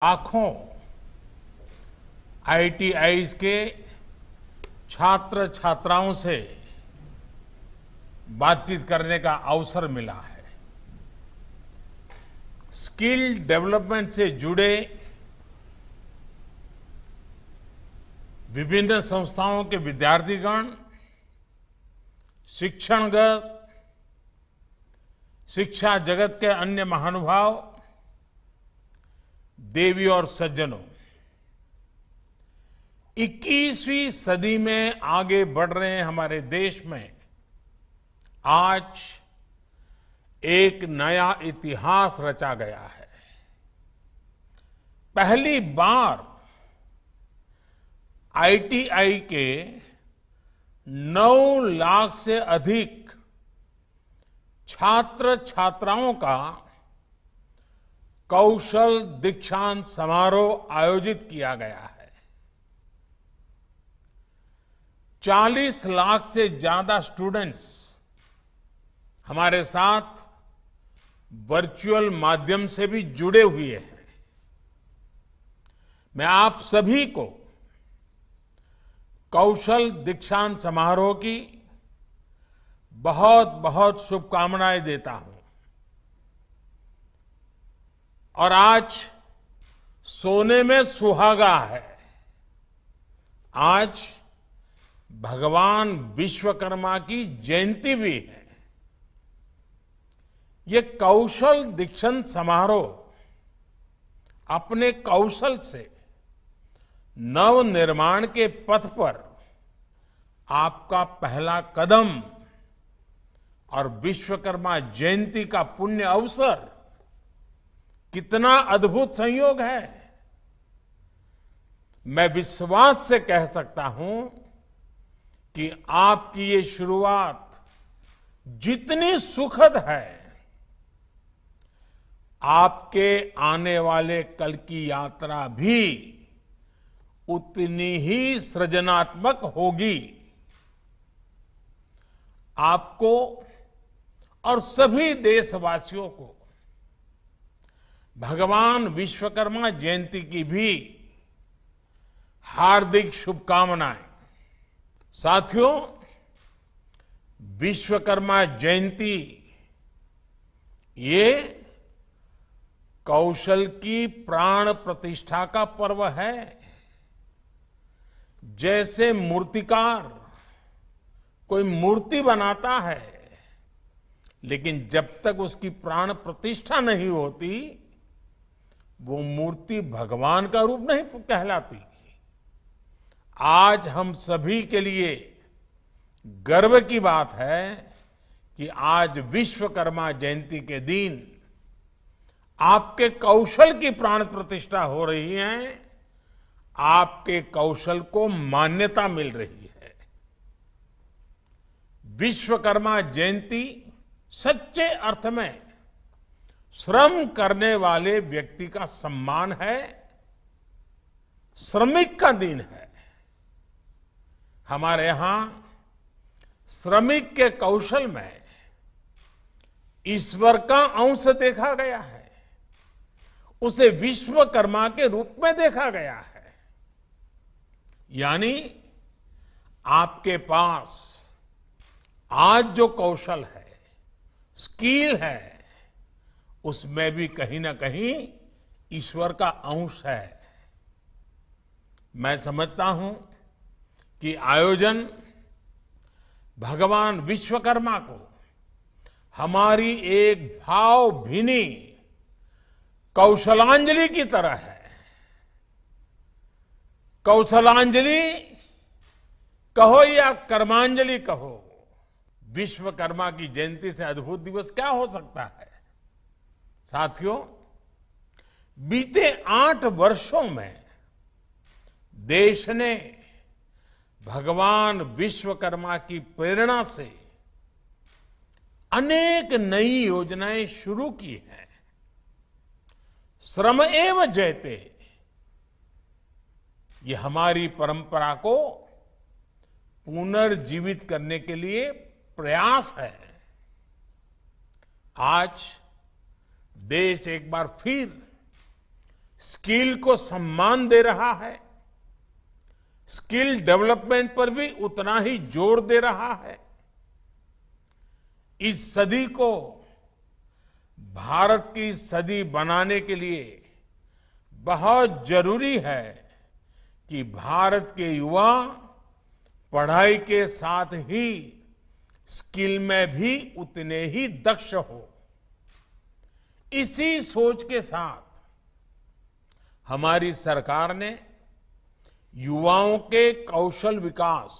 लाखों आईटीआईज के छात्र छात्राओं से बातचीत करने का अवसर मिला है। स्किल डेवलपमेंट से जुड़े विभिन्न संस्थाओं के विद्यार्थीगण, शिक्षणगत, शिक्षा जगत के अन्य महानुभाव, देवी और सज्जनों, 21वीं सदी में आगे बढ़ रहे हमारे देश में आज एक नया इतिहास रचा गया है। पहली बार आईटीआई के 9 लाख से अधिक छात्र छात्राओं का कौशल दीक्षांत समारोह आयोजित किया गया है। 40 लाख से ज्यादा स्टूडेंट्स हमारे साथ वर्चुअल माध्यम से भी जुड़े हुए हैं। मैं आप सभी को कौशल दीक्षांत समारोह की बहुत बहुत शुभकामनाएं देता हूं। और आज सोने में सुहागा है। आज भगवान विश्वकर्मा की जयंती भी है। ये कौशल दीक्षांत समारोह अपने कौशल से नव निर्माण के पथ पर आपका पहला कदम और विश्वकर्मा जयंती का पुण्य अवसर कितना अद्भुत संयोग है। मैं विश्वास से कह सकता हूं कि आपकी ये शुरुआत जितनी सुखद है, आपके आने वाले कल की यात्रा भी उतनी ही सृजनात्मक होगी। आपको और सभी देशवासियों को भगवान विश्वकर्मा जयंती की भी हार्दिक शुभकामनाएं। साथियों, विश्वकर्मा जयंती ये कौशल की प्राण प्रतिष्ठा का पर्व है। जैसे मूर्तिकार कोई मूर्ति बनाता है, लेकिन जब तक उसकी प्राण प्रतिष्ठा नहीं होती, वो मूर्ति भगवान का रूप नहीं कहलाती। आज हम सभी के लिए गर्व की बात है कि आज विश्वकर्मा जयंती के दिन आपके कौशल की प्राण प्रतिष्ठा हो रही है। आपके कौशल को मान्यता मिल रही है। विश्वकर्मा जयंती सच्चे अर्थ में श्रम करने वाले व्यक्ति का सम्मान है, श्रमिक का दिन है। हमारे यहां श्रमिक के कौशल में ईश्वर का अंश देखा गया है। उसे विश्वकर्मा के रूप में देखा गया है। यानी आपके पास आज जो कौशल है, स्किल है, उसमें भी कहीं ना कहीं ईश्वर का अंश है। मैं समझता हूं कि आयोजन भगवान विश्वकर्मा को हमारी एक भावभीनी कौशलांजलि की तरह है। कौशलांजलि कहो या कर्मांजलि कहो, विश्वकर्मा की जयंती से अद्भुत दिवस क्या हो सकता है। साथियों, बीते 8 वर्षों में देश ने भगवान विश्वकर्मा की प्रेरणा से अनेक नई योजनाएं शुरू की हैं। श्रम एव जयते, ये हमारी परंपरा को पुनर्जीवित करने के लिए प्रयास है। आज देश एक बार फिर स्किल को सम्मान दे रहा है, स्किल डेवलपमेंट पर भी उतना ही जोर दे रहा है। इस सदी को भारत की सदी बनाने के लिए बहुत जरूरी है कि भारत के युवा पढ़ाई के साथ ही स्किल में भी उतने ही दक्ष हो। इसी सोच के साथ हमारी सरकार ने युवाओं के कौशल विकास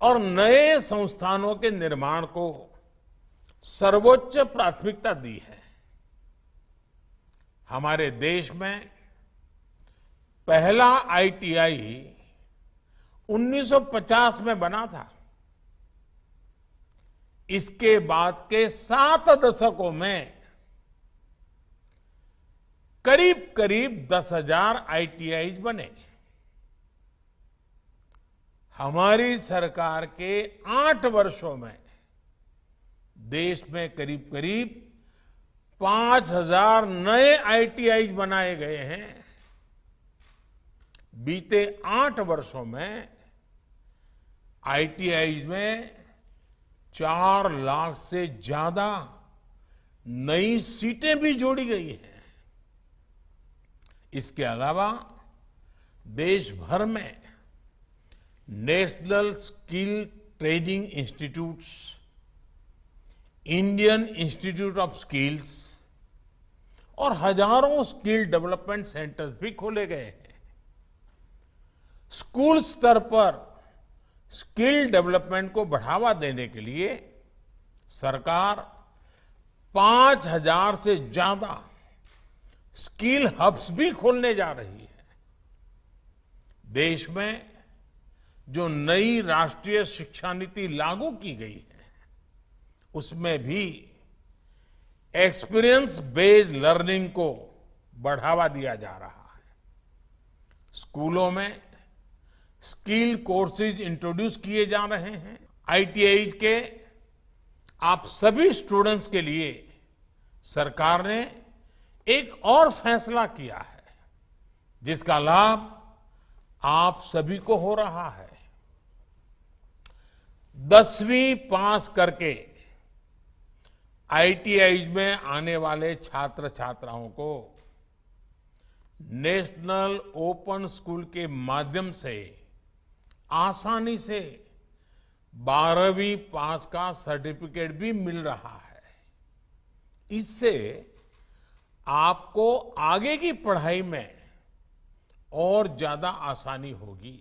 और नए संस्थानों के निर्माण को सर्वोच्च प्राथमिकता दी है। हमारे देश में पहला आईटीआई 1950 में बना था। इसके बाद के 7 दशकों में करीब करीब 10,000 आईटीआई बने। हमारी सरकार के 8 वर्षों में देश में करीब करीब 5,000 नए आईटीआई बनाए गए हैं। बीते 8 वर्षों में आईटीआई में 4 लाख से ज्यादा नई सीटें भी जोड़ी गई हैं। इसके अलावा देश भर में national skill training institutes, Indian institute of skills और हजारों स्किल डेवलपमेंट सेंटर्स भी खोले गए हैं। स्कूल स्तर पर स्किल डेवलपमेंट को बढ़ावा देने के लिए सरकार 5,000 से ज्यादा स्किल हब्स भी खोलने जा रही है। देश में जो नई राष्ट्रीय शिक्षा नीति लागू की गई है, उसमें भी एक्सपीरियंस बेस्ड लर्निंग को बढ़ावा दिया जा रहा है। स्कूलों में स्किल कोर्सेज इंट्रोड्यूस किए जा रहे हैं। आईटीआई के आप सभी स्टूडेंट्स के लिए सरकार ने एक और फैसला किया है, जिसका लाभ आप सभी को हो रहा है। 10वीं पास करके आईटीआई में आने वाले छात्र छात्राओं को नेशनल ओपन स्कूल के माध्यम से आसानी से 12वीं पास का सर्टिफिकेट भी मिल रहा है। इससे आपको आगे की पढ़ाई में और ज्यादा आसानी होगी।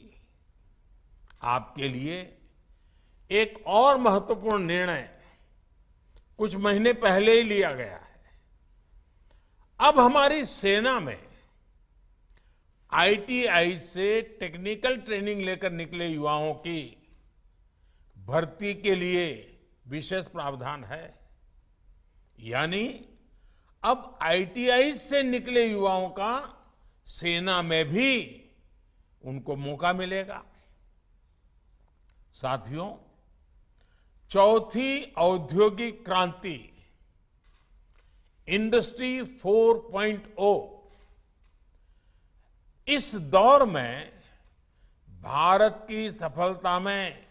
आपके लिए एक और महत्वपूर्ण निर्णय कुछ महीने पहले ही लिया गया है। अब हमारी सेना में आईटीआई से टेक्निकल ट्रेनिंग लेकर निकले युवाओं की भर्ती के लिए विशेष प्रावधान है। यानी अब आईटीआई से निकले युवाओं का सेना में भी उनको मौका मिलेगा। साथियों, चौथी औद्योगिक क्रांति इंडस्ट्री 4.0 इस दौर में भारत की सफलता में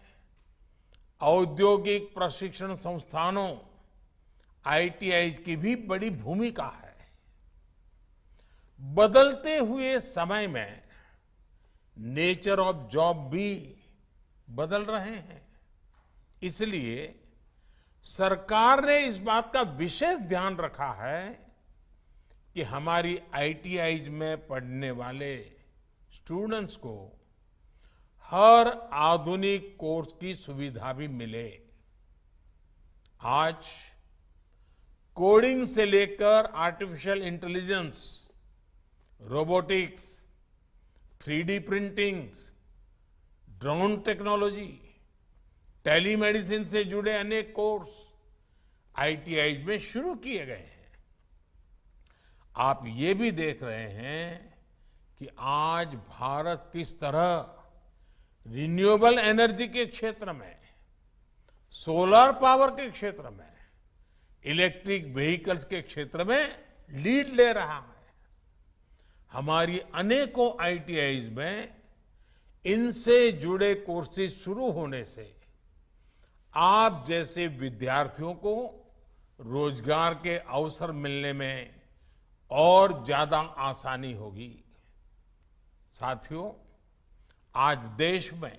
औद्योगिक प्रशिक्षण संस्थानों आईटीआई की भी बड़ी भूमिका है। बदलते हुए समय में नेचर ऑफ जॉब भी बदल रहे हैं। इसलिए सरकार ने इस बात का विशेष ध्यान रखा है कि हमारी आईटीआई में पढ़ने वाले स्टूडेंट्स को हर आधुनिक कोर्स की सुविधा भी मिले। आज कोडिंग से लेकर artificial intelligence, robotics, 3D printing, drone technology, telemedicine से जुड़े अनेक कोर्स आईटीआई में शुरू किए गए हैं। आप ये भी देख रहे हैं कि आज भारत किस तरह रिन्यूएबल एनर्जी के क्षेत्र में, सोलर पावर के क्षेत्र में, इलेक्ट्रिक व्हीकल्स के क्षेत्र में लीड ले रहा है। हमारी अनेकों आईटीआईज में इनसे जुड़े कोर्सेज शुरू होने से आप जैसे विद्यार्थियों को रोजगार के अवसर मिलने में और ज्यादा आसानी होगी। साथियों, आज देश में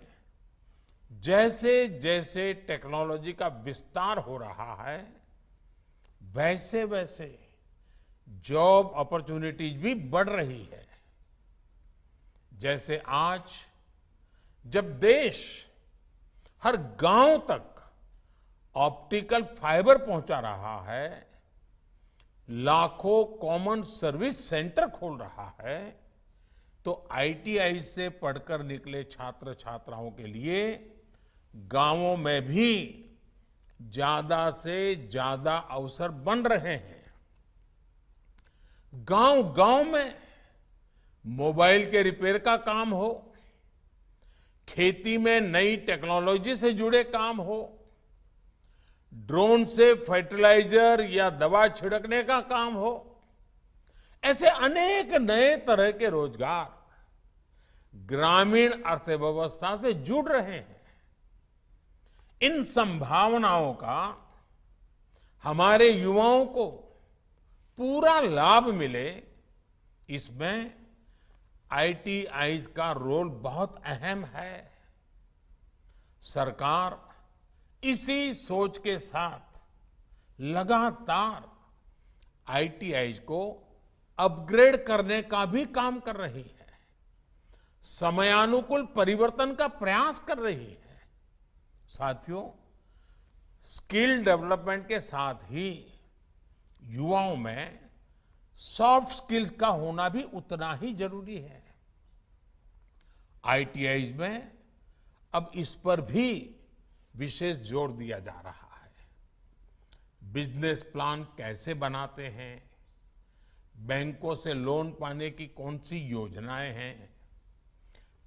जैसे जैसे टेक्नोलॉजी का विस्तार हो रहा है, वैसे वैसे जॉब अपॉर्चुनिटीज भी बढ़ रही है। जैसे आज जब देश हर गांव तक ऑप्टिकल फाइबर पहुंचा रहा है, लाखों कॉमन सर्विस सेंटर खोल रहा है, तो आईटीआई से पढ़कर निकले छात्र छात्राओं के लिए गांवों में भी ज्यादा से ज्यादा अवसर बन रहे हैं। गांव गांव में मोबाइल के रिपेयर का काम हो, खेती में नई टेक्नोलॉजी से जुड़े काम हो, ड्रोन से फर्टिलाइजर या दवा छिड़कने का काम हो, ऐसे अनेक नए तरह के रोजगार ग्रामीण अर्थव्यवस्था से जुड़ रहे हैं। इन संभावनाओं का हमारे युवाओं को पूरा लाभ मिले, इसमें आईटीआईज का रोल बहुत अहम है। सरकार इसी सोच के साथ लगातार आईटीआईज को अपग्रेड करने का भी काम कर रही है, समयानुकूल परिवर्तन का प्रयास कर रही है। साथियों, स्किल डेवलपमेंट के साथ ही युवाओं में सॉफ्ट स्किल्स का होना भी उतना ही जरूरी है। आईटीआईज में अब इस पर भी विशेष जोर दिया जा रहा है। बिजनेस प्लान कैसे बनाते हैं, बैंकों से लोन पाने की कौन सी योजनाएं हैं,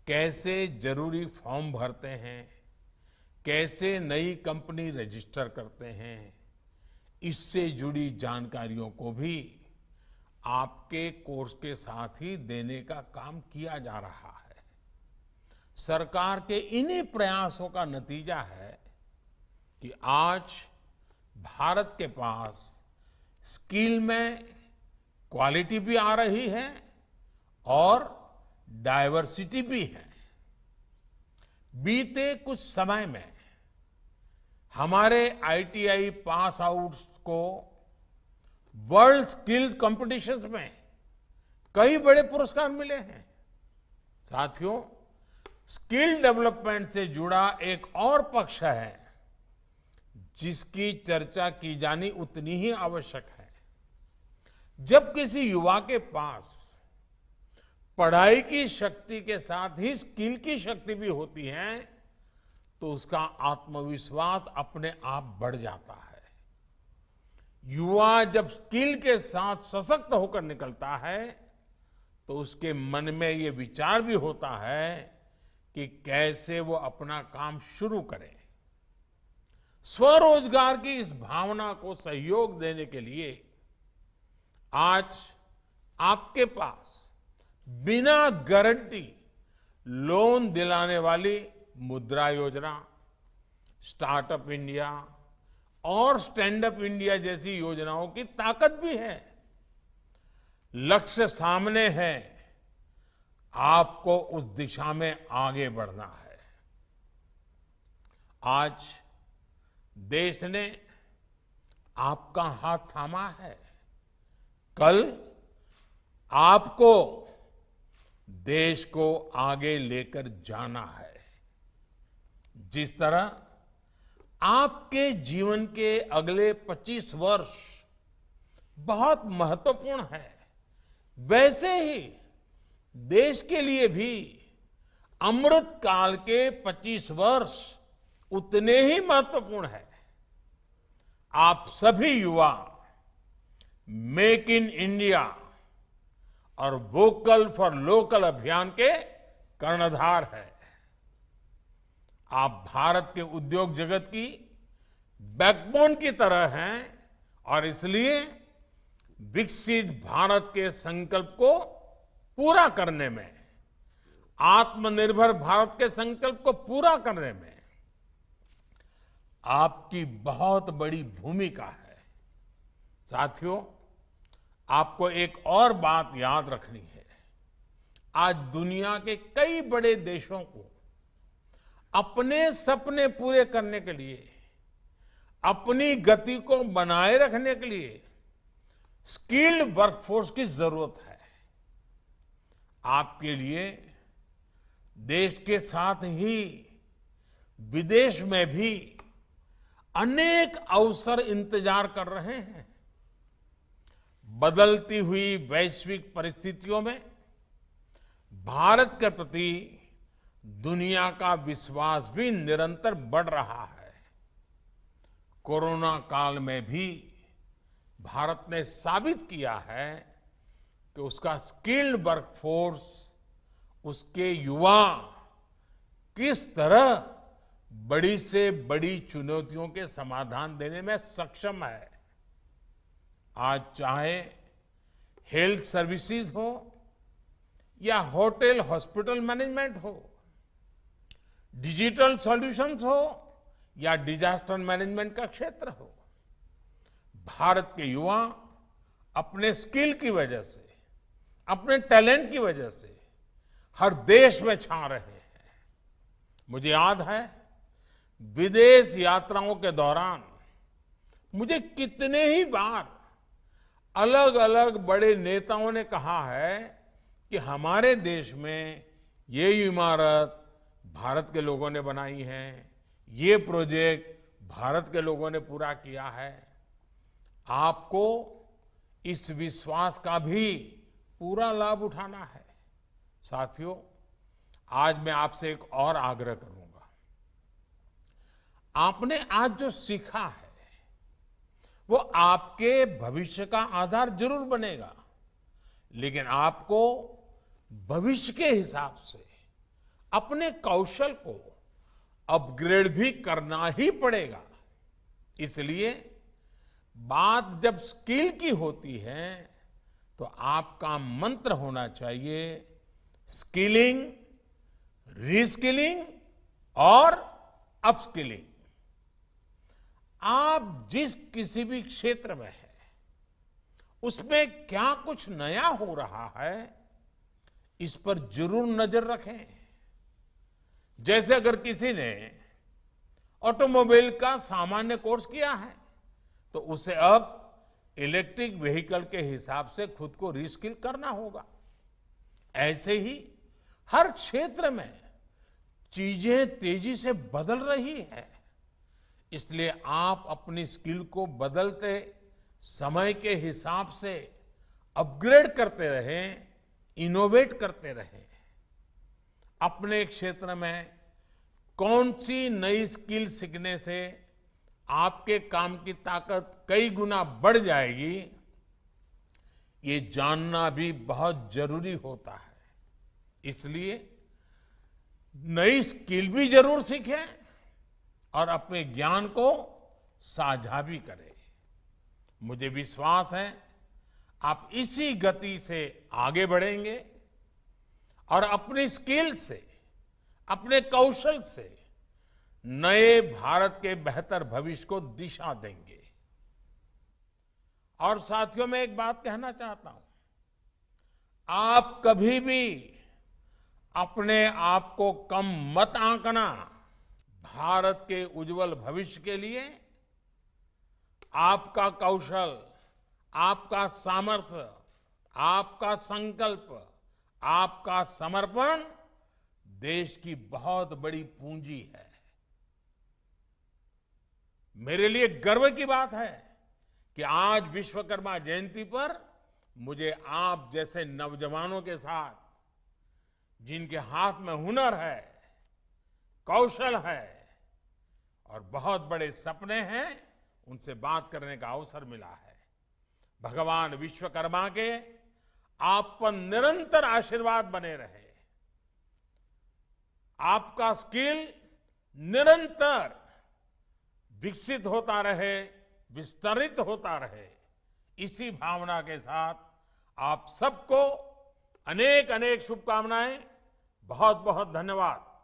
कैसे जरूरी फॉर्म भरते हैं, कैसे नई कंपनी रजिस्टर करते हैं, इससे जुड़ी जानकारियों को भी आपके कोर्स के साथ ही देने का काम किया जा रहा है। सरकार के इन्हीं प्रयासों का नतीजा है कि आज भारत के पास स्किल में क्वालिटी भी आ रही है और डाइवर्सिटी भी है। बीते कुछ समय में हमारे आईटीआई पास आउट्स को वर्ल्ड स्किल्स कॉम्पिटिशन्स में कई बड़े पुरस्कार मिले हैं। साथियों, स्किल डेवलपमेंट से जुड़ा एक और पक्ष है जिसकी चर्चा की जानी उतनी ही आवश्यक है। जब किसी युवा के पास पढ़ाई की शक्ति के साथ ही स्किल की शक्ति भी होती है, तो उसका आत्मविश्वास अपने आप बढ़ जाता है। युवा जब स्किल के साथ सशक्त होकर निकलता है, तो उसके मन में ये विचार भी होता है कि कैसे वो अपना काम शुरू करे। स्वरोजगार की इस भावना को सहयोग देने के लिए आज आपके पास बिना गारंटी लोन दिलाने वाली मुद्रा योजना, स्टार्टअप इंडिया और स्टैंड अप इंडिया जैसी योजनाओं की ताकत भी है। लक्ष्य सामने है, आपको उस दिशा में आगे बढ़ना है। आज देश ने आपका हाथ थामा है, कल आपको देश को आगे लेकर जाना है। जिस तरह आपके जीवन के अगले 25 वर्ष बहुत महत्वपूर्ण है, वैसे ही देश के लिए भी अमृत काल के 25 वर्ष उतने ही महत्वपूर्ण है। आप सभी युवा मेक इन इंडिया और वोकल फॉर लोकल अभियान के कर्णधार है। आप भारत के उद्योग जगत की बैकबोन की तरह हैं और इसलिए विकसित भारत के संकल्प को पूरा करने में, आत्मनिर्भर भारत के संकल्प को पूरा करने में आपकी बहुत बड़ी भूमिका है। साथियों, आपको एक और बात याद रखनी है। आज दुनिया के कई बड़े देशों को अपने सपने पूरे करने के लिए, अपनी गति को बनाए रखने के लिए स्किल्ड वर्कफोर्स की जरूरत है। आपके लिए देश के साथ ही विदेश में भी अनेक अवसर इंतजार कर रहे हैं। बदलती हुई वैश्विक परिस्थितियों में भारत के प्रति दुनिया का विश्वास भी निरंतर बढ़ रहा है। कोरोना काल में भी भारत ने साबित किया है कि उसका स्किल्ड वर्कफोर्स, उसके युवा किस तरह बड़ी से बड़ी चुनौतियों के समाधान देने में सक्षम है। आज चाहे हेल्थ सर्विसेज हो या होटल हॉस्पिटल मैनेजमेंट हो, डिजिटल सॉल्यूशंस हो या डिजास्टर मैनेजमेंट का क्षेत्र हो, भारत के युवा अपने स्किल की वजह से, अपने टैलेंट की वजह से हर देश में छा रहे हैं। मुझे याद है, विदेश यात्राओं के दौरान मुझे कितने ही बार अलग अलग बड़े नेताओं ने कहा है कि हमारे देश में ये इमारत भारत के लोगों ने बनाई है, ये प्रोजेक्ट भारत के लोगों ने पूरा किया है। आपको इस विश्वास का भी पूरा लाभ उठाना है। साथियों, आज मैं आपसे एक और आग्रह करूंगा। आपने आज जो सीखा है वो आपके भविष्य का आधार जरूर बनेगा, लेकिन आपको भविष्य के हिसाब से अपने कौशल को अपग्रेड भी करना ही पड़ेगा। इसलिए बात जब स्किल की होती है तो आपका मंत्र होना चाहिए स्किलिंग, रीस्किलिंग और अपस्किलिंग। आप जिस किसी भी क्षेत्र में हैं, उसमें क्या कुछ नया हो रहा है, इस पर जरूर नजर रखें। जैसे अगर किसी ने ऑटोमोबाइल का सामान्य कोर्स किया है तो उसे अब इलेक्ट्रिक व्हीकल के हिसाब से खुद को रीस्किल करना होगा। ऐसे ही हर क्षेत्र में चीजें तेजी से बदल रही है, इसलिए आप अपनी स्किल को बदलते समय के हिसाब से अपग्रेड करते रहें, इनोवेट करते रहें। अपने क्षेत्र में कौन सी नई स्किल सीखने से आपके काम की ताकत कई गुना बढ़ जाएगी, ये जानना भी बहुत जरूरी होता है। इसलिए नई स्किल भी जरूर सीखें और अपने ज्ञान को साझा भी करें। मुझे विश्वास है आप इसी गति से आगे बढ़ेंगे और अपनी स्किल से, अपने कौशल से नए भारत के बेहतर भविष्य को दिशा देंगे। और साथियों, मैं एक बात कहना चाहता हूं, आप कभी भी अपने आप को कम मत आंकना। भारत के उज्जवल भविष्य के लिए आपका कौशल, आपका सामर्थ्य, आपका संकल्प, आपका समर्पण देश की बहुत बड़ी पूंजी है। मेरे लिए गर्व की बात है कि आज विश्वकर्मा जयंती पर मुझे आप जैसे नौजवानों के साथ, जिनके हाथ में हुनर है, कौशल है और बहुत बड़े सपने हैं, उनसे बात करने का अवसर मिला है। भगवान विश्वकर्मा के आप पर निरंतर आशीर्वाद बने रहे, आपका स्किल निरंतर विकसित होता रहे, विस्तरित होता रहे। इसी भावना के साथ आप सबको अनेक अनेक शुभकामनाएं। बहुत बहुत धन्यवाद।